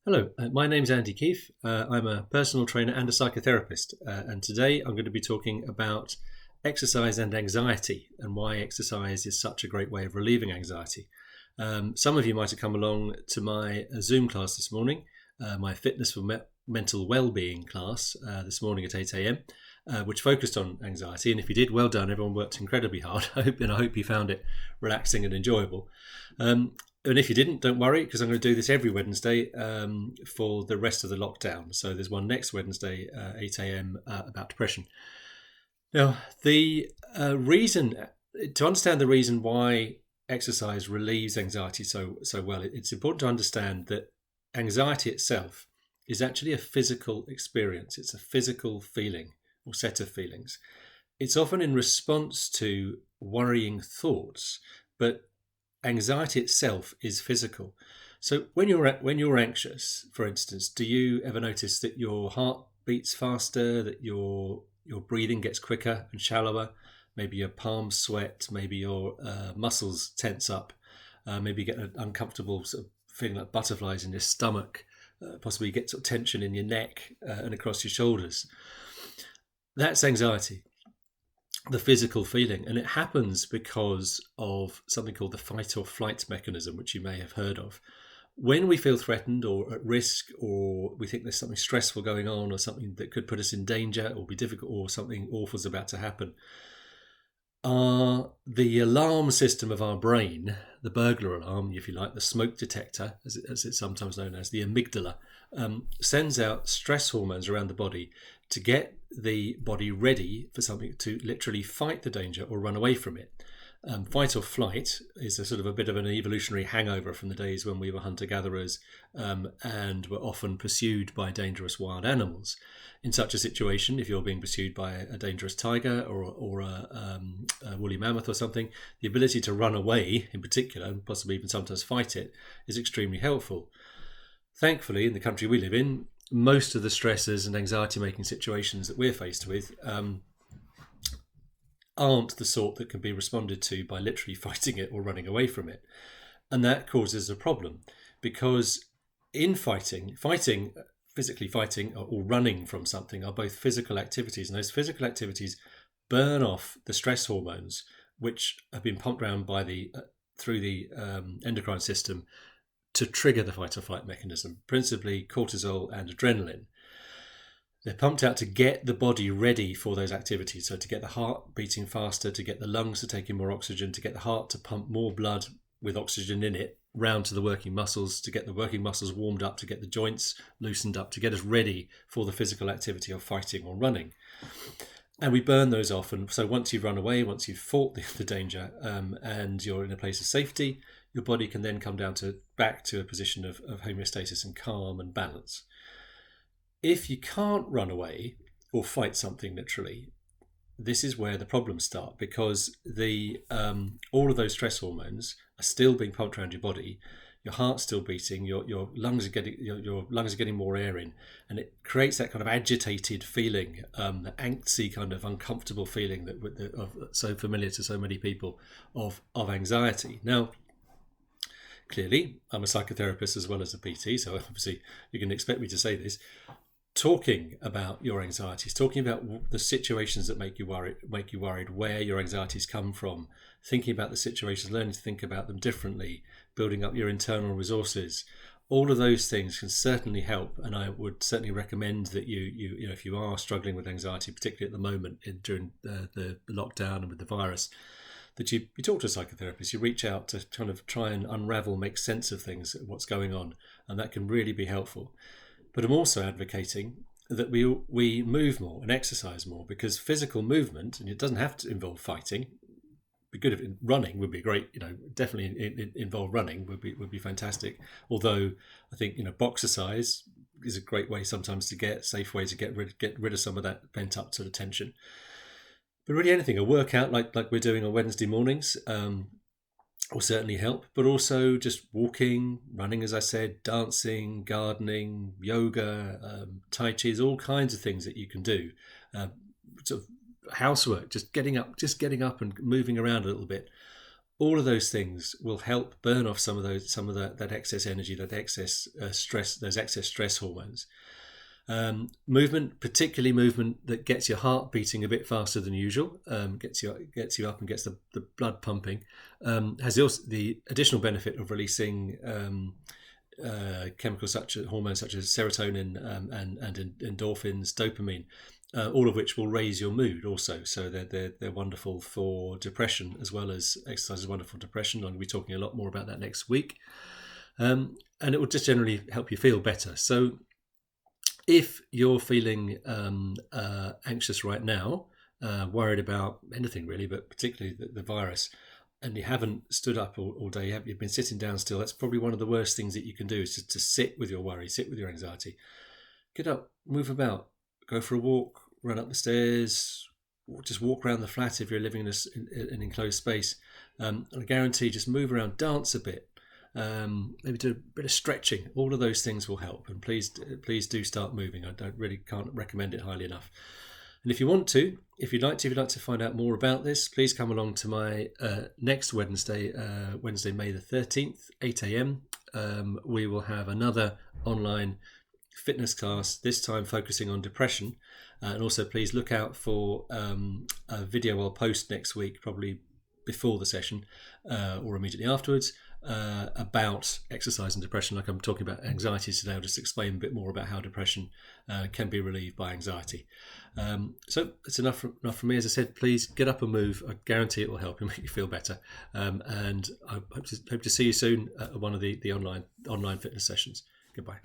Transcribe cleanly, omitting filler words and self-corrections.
Hello, my name's Andy Keefe. I'm a personal trainer and a psychotherapist, and today I'm going to be talking about exercise and anxiety and why exercise is such a great way of relieving anxiety. Some of you might have come along to my Zoom class this morning, my Fitness for Mental Wellbeing class this morning at 8 a.m., which focused on anxiety. And if you did, well done. Everyone worked incredibly hard. I hope you found it relaxing and enjoyable. And if you didn't, don't worry, because I'm going to do this every Wednesday for the rest of the lockdown. So there's one next Wednesday, 8 a.m., about depression. Now, the reason, to understand the reason why exercise relieves anxiety so well, it's important to understand that anxiety itself is actually a physical experience. It's a physical feeling or set of feelings. It's often in response to worrying thoughts, but anxiety itself is physical. So when you're anxious, for instance, do you ever notice that your heart beats faster, that your breathing gets quicker and shallower? Maybe your palms sweat, maybe your muscles tense up, maybe you get an uncomfortable sort of feeling like butterflies in your stomach, possibly you get sort of tension in your neck and across your shoulders. That's anxiety, the physical feeling, and it happens because of something called the fight or flight mechanism, which you may have heard of. When we feel threatened or at risk, or we think there's something stressful going on, or something that could put us in danger or be difficult, or something awful is about to happen, the alarm system of our brain, the burglar alarm, if you like, the smoke detector, as it's sometimes known as, the amygdala, sends out stress hormones around the body to get the body ready for something, to literally fight the danger or run away from it. Fight or flight is a sort of a bit of an evolutionary hangover from the days when we were hunter-gatherers and were often pursued by dangerous wild animals. In such a situation, if you're being pursued by a dangerous tiger or a woolly mammoth or something, the ability to run away, in particular, and possibly even sometimes fight it, is extremely helpful. Thankfully, in the country we live in, most of the stresses and anxiety-making situations that we're faced with aren't the sort that can be responded to by literally fighting it or running away from it. And that causes a problem, because in fighting, physically fighting or running from something are both physical activities, and those physical activities burn off the stress hormones which have been pumped around by through the endocrine system to trigger the fight or flight mechanism, principally cortisol and adrenaline. They're pumped out to get the body ready for those activities. So to get the heart beating faster, to get the lungs to take in more oxygen, to get the heart to pump more blood with oxygen in it round to the working muscles, to get the working muscles warmed up, to get the joints loosened up, to get us ready for the physical activity of fighting or running. And we burn those off. And so once you've run away, once you've fought the danger and you're in a place of safety, your body can then come back to a position of homeostasis and calm and balance. If you can't run away or fight something literally, this is where the problems start, because all of those stress hormones are still being pumped around your body. Your heart's still beating. Your lungs are getting more air in, and it creates that kind of agitated feeling, the angsty kind of uncomfortable feeling so familiar to so many people of anxiety. Now, clearly, I'm a psychotherapist as well as a PT, so obviously you can expect me to say this. Talking about your anxieties, talking about the situations that make you worried, where your anxieties come from, thinking about the situations, learning to think about them differently, building up your internal resources, all of those things can certainly help. And I would certainly recommend that you if you are struggling with anxiety, particularly at the moment during the lockdown and with the virus, that you talk to a psychotherapist, you reach out to kind of try and unravel, make sense of things, what's going on, and that can really be helpful. But I'm also advocating that we move more and exercise more, because physical movement, and it doesn't have to involve fighting. Be good if running would be great. Definitely involve running would be fantastic. Although I think boxercise is a great way sometimes safe way to get rid of some of that pent up sort of tension. But really anything, a workout like we're doing on Wednesday mornings, will certainly help, but also just walking, running, as I said, dancing, gardening, yoga, Tai Chi, all kinds of things that you can do. Sort of housework, just getting up and moving around a little bit. All of those things will help burn off some of that excess energy, that excess stress, those excess stress hormones. Movement, particularly movement that gets your heart beating a bit faster than usual, gets you up and gets the blood pumping, has the additional benefit of releasing chemicals hormones such as serotonin and endorphins, dopamine, all of which will raise your mood also. So they're wonderful for depression, as well as exercise is wonderful for depression. I'm going to be talking a lot more about that next week, and it will just generally help you feel better. So if you're feeling anxious right now, worried about anything really, but particularly the virus, and you haven't stood up all day, you've been sitting down still, that's probably one of the worst things that you can do, is to sit with your worry, sit with your anxiety. Get up, move about, go for a walk, run up the stairs, just walk around the flat if you're living in an enclosed space. And I guarantee, just move around, dance a bit, maybe do a bit of stretching. All of those things will help, and please do start moving. I can't recommend it highly enough. And if you'd like to find out more about this, please come along to my next Wednesday, May the 13th, 8 a.m. We will have another online fitness class, this time focusing on depression. And also please look out for a video I'll post next week, probably before the session or immediately afterwards, about exercise and depression. Like I'm talking about anxiety today, I'll just explain a bit more about how depression can be relieved by anxiety. So it's enough from me. As I said, please get up and move. I guarantee it will help and make you feel better. And I hope to see you soon at one of the online fitness sessions. Goodbye.